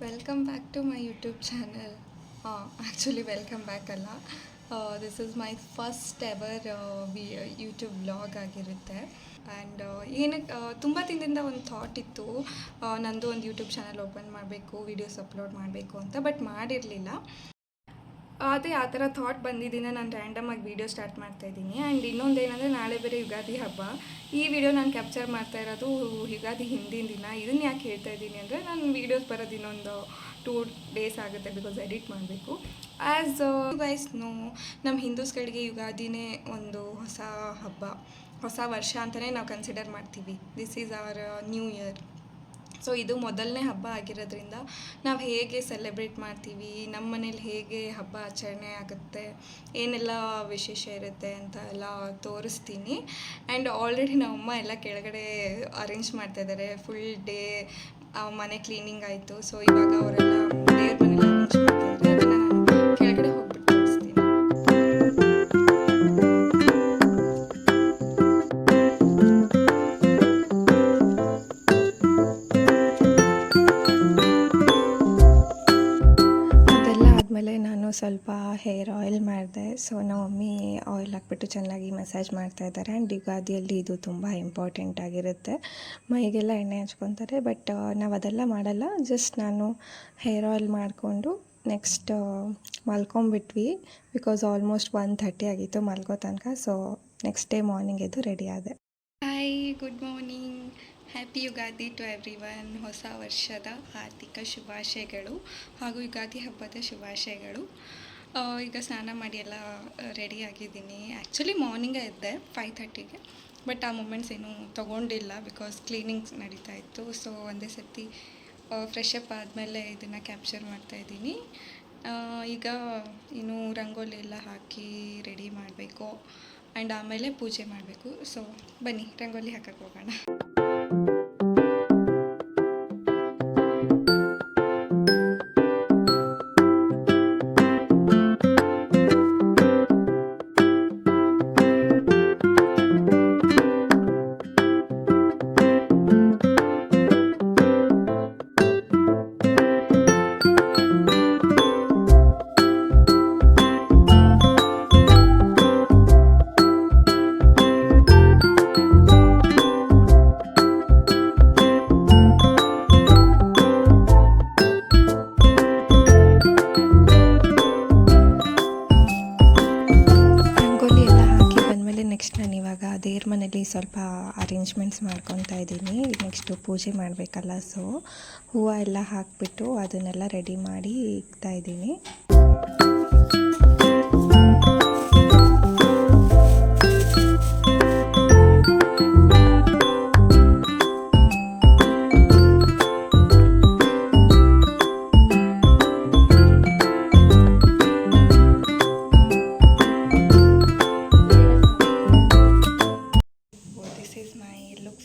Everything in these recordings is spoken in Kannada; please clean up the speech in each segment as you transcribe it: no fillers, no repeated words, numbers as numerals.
Welcome back to my YouTube channel. Actually, welcome back ಅಲ್ಲ. This is my first ever YouTube vlog ಆಗಿರುತ್ತೆ. ಆ್ಯಂಡ್ ಏನಕ್ಕೆ ತುಂಬ ದಿನದಿಂದ ಒಂದು ಥಾಟ್ ಇತ್ತು, ನಂದು ಒಂದು ಯೂಟ್ಯೂಬ್ ಚಾನಲ್ ಓಪನ್ ಮಾಡಬೇಕು, ವೀಡಿಯೋಸ್ ಅಪ್ಲೋಡ್ ಮಾಡಬೇಕು ಅಂತ, ಬಟ್ ಮಾಡಿರಲಿಲ್ಲ. ಅದೇ ಆ ಥರ ಥಾಟ್ ಬಂದಿದ್ದೀನಿ, ನಾನು ರ್ಯಾಂಡಮಾಗಿ ವೀಡಿಯೋ ಸ್ಟಾರ್ಟ್ ಮಾಡ್ತಾಯಿದ್ದೀನಿ. ಆ್ಯಂಡ್ ಇನ್ನೊಂದು ಏನಂದರೆ, ನಾಳೆ ಬೇರೆ ಯುಗಾದಿ ಹಬ್ಬ. ಈ ವಿಡಿಯೋ ನಾನು ಕ್ಯಾಪ್ಚರ್ ಮಾಡ್ತಾ ಇರೋದು ಯುಗಾದಿ ಹಿಂದಿನ ದಿನ. ಇದನ್ನು ಯಾಕೆ ಹೇಳ್ತಾ ಇದ್ದೀನಿ ಅಂದರೆ, ನಾನು ವೀಡಿಯೋಸ್ ಬರೋದು ಇನ್ನೊಂದು 2 days ಆಗುತ್ತೆ, ಬಿಕಾಸ್ ಎಡಿಟ್ ಮಾಡಬೇಕು. ಆ್ಯಸ್ ಗೈಸ್ ನೋ, ನಮ್ಮ ಹಿಂದೂಸ್ಗಳಿಗೆ ಯುಗಾದಿನೇ ಒಂದು ಹೊಸ ಹಬ್ಬ, ಹೊಸ ವರ್ಷ ಅಂತಲೇ ನಾವು ಕನ್ಸಿಡರ್ ಮಾಡ್ತೀವಿ. This is our new year. So ಇದು ಮೊದಲನೇ ಹಬ್ಬ ಆಗಿರೋದ್ರಿಂದ ನಾವು ಹೇಗೆ ಸೆಲೆಬ್ರೇಟ್ ಮಾಡ್ತೀವಿ, ನಮ್ಮ ಮನೇಲಿ ಹೇಗೆ ಹಬ್ಬ ಆಚರಣೆ ಆಗುತ್ತೆ, ಏನೆಲ್ಲ ವಿಶೇಷ ಇರುತ್ತೆ ಅಂತ ಎಲ್ಲ ತೋರಿಸ್ತೀನಿ. ಆ್ಯಂಡ್ ಆಲ್ರೆಡಿ ನಮ್ಮಮ್ಮ ಎಲ್ಲ ಕೆಳಗಡೆ ಅರೇಂಜ್ ಮಾಡ್ತಾಯಿದ್ದಾರೆ. ಫುಲ್ ಡೇ ಮನೆ ಕ್ಲೀನಿಂಗ್ ಆಯಿತು. ಸೊ ಇವಾಗ ಅವರೆಲ್ಲ ದೇವ್ರ ಮನೇಲಿ ಅರೇಂಜ್ ಮಾಡ್ತಾಯಿದ್ದಾರೆ. ಅದನ್ನು ನಾನು ಕೆಳಗಡೆ ಹೋಗ್ಬಿಟ್ಟು ತೋರಿಸ್ತೀನಿ. ನಾನು ಸ್ವಲ್ಪ ಹೇರ್ ಆಯಿಲ್ ಮಾಡಿದೆ. ಸೊ ನಮ್ಮ ಮಮ್ಮಿ ಆಯಿಲ್ ಹಾಕ್ಬಿಟ್ಟು ಚೆನ್ನಾಗಿ ಮಸಾಜ್ ಮಾಡ್ತಾಯಿದ್ದಾರೆ. ಆ್ಯಂಡ್ ಯುಗಾದಿಯಲ್ಲಿ ಇದು ತುಂಬ ಇಂಪಾರ್ಟೆಂಟ್ ಆಗಿರುತ್ತೆ. ಮೈಗೆಲ್ಲ ಎಣ್ಣೆ ಹಚ್ಕೊತಾರೆ, ಬಟ್ ನಾವು ಅದೆಲ್ಲ ಮಾಡಲ್ಲ. ಜಸ್ಟ್ ನಾನು ಹೇರ್ ಆಯಿಲ್ ಮಾಡಿಕೊಂಡು ನೆಕ್ಸ್ಟ್ ಮಲ್ಕೊಂಬಿಟ್ವಿ, ಬಿಕಾಸ್ ಆಲ್ಮೋಸ್ಟ್ 1:30 ಆಗಿತ್ತು ಮಲ್ಗೋ ತನಕ. ಸೊ ನೆಕ್ಸ್ಟ್ ಡೇ ಮಾರ್ನಿಂಗ್ ಎದ್ದು ರೆಡಿ ಆದೆ. Hi, good morning, happy Ugadi to everyone. ಹೊಸ ವರ್ಷದ ಆರ್ಥಿಕ ಶುಭಾಶಯಗಳು ಹಾಗೂ ಯುಗಾದಿ ಹಬ್ಬದ ಶುಭಾಶಯಗಳು. ಈಗ ಸ್ನಾನ ಮಾಡಿ ಎಲ್ಲ ರೆಡಿ ಆಗಿದ್ದೀನಿ. ಆ್ಯಕ್ಚುಲಿ ಮಾರ್ನಿಂಗೇ ಇದ್ದೆ 5:30ಗೆ, ಬಟ್ ಆ ಮೂಮೆಂಟ್ಸ್ ಏನೂ ತೊಗೊಂಡಿಲ್ಲ, ಬಿಕಾಸ್ ಕ್ಲೀನಿಂಗ್ಸ್ ನಡೀತಾ ಇತ್ತು. ಸೊ ಒಂದೇ ಸರ್ತಿ ಫ್ರೆಶ್ ಅಪ್ ಆದಮೇಲೆ ಇದನ್ನು ಕ್ಯಾಪ್ಚರ್ ಮಾಡ್ತಾಯಿದ್ದೀನಿ. ಈಗ ಇನ್ನು ರಂಗೋಲಿ ಎಲ್ಲ ಹಾಕಿ ರೆಡಿ ಮಾಡಬೇಕು, ಆ್ಯಂಡ್ ಆಮೇಲೆ ಪೂಜೆ ಮಾಡಬೇಕು. ಸೊ ಬನ್ನಿ ರಂಗೋಲಿ ಹಾಕಕ್ಕೆ ಹೋಗೋಣ. ನೆಕ್ಸ್ಟ್ ನಾನು ಇವಾಗ ದೇವ್ರ ಮನೇಲಿ ಸ್ವಲ್ಪ ಅರೇಂಜ್ಮೆಂಟ್ಸ್ ಮಾಡ್ಕೊತಾ ಇದ್ದೀನಿ. ನೆಕ್ಸ್ಟು ಪೂಜೆ ಮಾಡಬೇಕಲ್ಲ, ಸೊ ಹೂವು ಎಲ್ಲ ಹಾಕಿಬಿಟ್ಟು ಅದನ್ನೆಲ್ಲ ರೆಡಿ ಮಾಡಿ ಇಕ್ತಾ ಇದ್ದೀನಿ.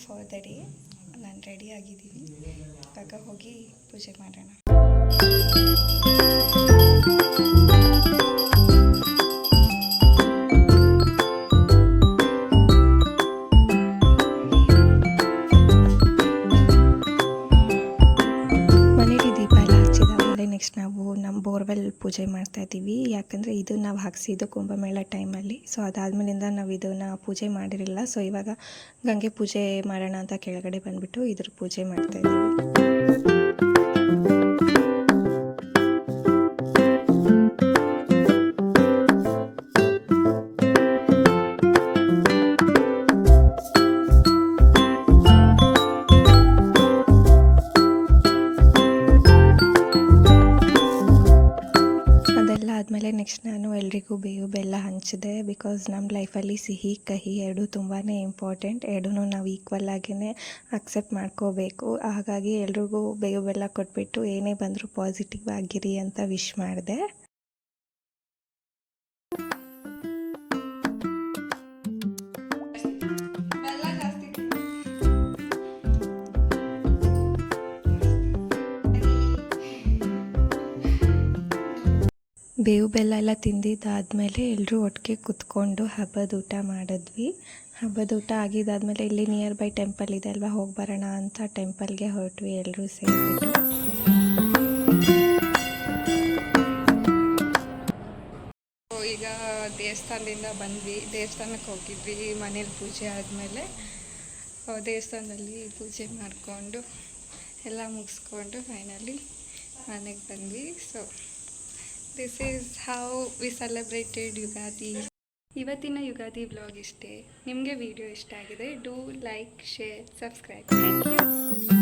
ಫಾರ್ ದ ಡೇ ನಾನು ರೆಡಿ ಆಗಿದ್ದೀನಿ. ಇವಾಗ ಹೋಗಿ ಪೂಜೆ ಮಾಡೋಣ. ಮನೇಲಿ ದೀಪ ಎಲ್ಲ ಹಚ್ಚಿದಾದ್ಮೇಲೆ ನೆಕ್ಸ್ಟ್ ನಾವು ನಮ್ಮ ಬೋರ್ವೆಲ್ ಪೂಜೆ ಮಾಡ್ತಾಯಿದ್ದೀವಿ. ಯಾಕಂದರೆ ಇದು ನಾವು ಹಾಕ್ಸಿದ್ದು ಕುಂಭಮೇಳ ಟೈಮಲ್ಲಿ. ಸೊ ಅದಾದಮೇಲಿಂದ ನಾವು ಇದನ್ನು ಪೂಜೆ ಮಾಡಿರಲಿಲ್ಲ. ಸೊ ಇವಾಗ ಗಂಗೆ ಪೂಜೆ ಮಾಡೋಣ ಅಂತ ಕೆಳಗಡೆ ಬಂದುಬಿಟ್ಟು ಇದ್ರ ಪೂಜೆ ಮಾಡ್ತಾಯಿದ್ದೀವಿ. ಆದಮೇಲೆ ನೆಕ್ಸ್ಟ್ ನಾನು ಎಲ್ರಿಗೂ ಬೇವು ಬೆಲ್ಲ ಹಂಚಿದೆ. ಬಿಕಾಸ್ ನಮ್ಮ ಲೈಫಲ್ಲಿ ಸಿಹಿ ಕಹಿ ಎರಡೂ ತುಂಬಾ ಇಂಪಾರ್ಟೆಂಟ್. ಎರಡೂ ನಾವು ಈಕ್ವಲ್ ಆಗಿಯೇ ಅಕ್ಸೆಪ್ಟ್ ಮಾಡ್ಕೋಬೇಕು. ಹಾಗಾಗಿ ಎಲ್ರಿಗೂ ಬೇವು ಬೆಲ್ಲ ಕೊಟ್ಬಿಟ್ಟು ಏನೇ ಬಂದರೂ ಪಾಸಿಟಿವ್ ಆಗಿರಿ ಅಂತ ವಿಶ್ ಮಾಡಿದೆ. ಬೇವು ಬೆಲ್ಲ ಎಲ್ಲ ತಿಂದಿದ್ದಾದಮೇಲೆ ಎಲ್ಲರೂ ಒಟ್ಟಿಗೆ ಕುತ್ಕೊಂಡು ಹಬ್ಬದ ಊಟ ಮಾಡಿದ್ವಿ. ಹಬ್ಬದ ಊಟ ಆಗಿದ್ದಾದಮೇಲೆ ಇಲ್ಲಿ ನಿಯರ್ ಬೈ ಟೆಂಪಲ್ ಇದೆ ಅಲ್ವಾ, ಹೋಗಿ ಬರೋಣ ಅಂತ ಟೆಂಪಲ್ಗೆ ಹೊರಟ್ವಿ ಎಲ್ಲರೂ ಸೇರಿಬಿಟ್ಟು. ದೇವಸ್ಥಾನದಿಂದ ಬಂದ್ವಿ, ದೇವಸ್ಥಾನಕ್ಕೆ ಹೋಗಿದ್ವಿ. ಮನೇಲಿ ಪೂಜೆ ಆದಮೇಲೆ ದೇವಸ್ಥಾನದಲ್ಲಿ ಪೂಜೆ ಮಾಡಿಕೊಂಡು ಎಲ್ಲ ಮುಗಿಸ್ಕೊಂಡು ಫೈನಲಿ ಮನೆಗೆ ಬಂದ್ವಿ. So this is how we celebrated Ugadi. ಇವತ್ತಿನ ಯುಗಾದಿ ವ್ಲಾಗ್ ಇಷ್ಟೇ. ನಿಮಗೆ ವಿಡಿಯೋ ಇಷ್ಟ ಆಗಿದೆ, do like, share, subscribe. Thank you.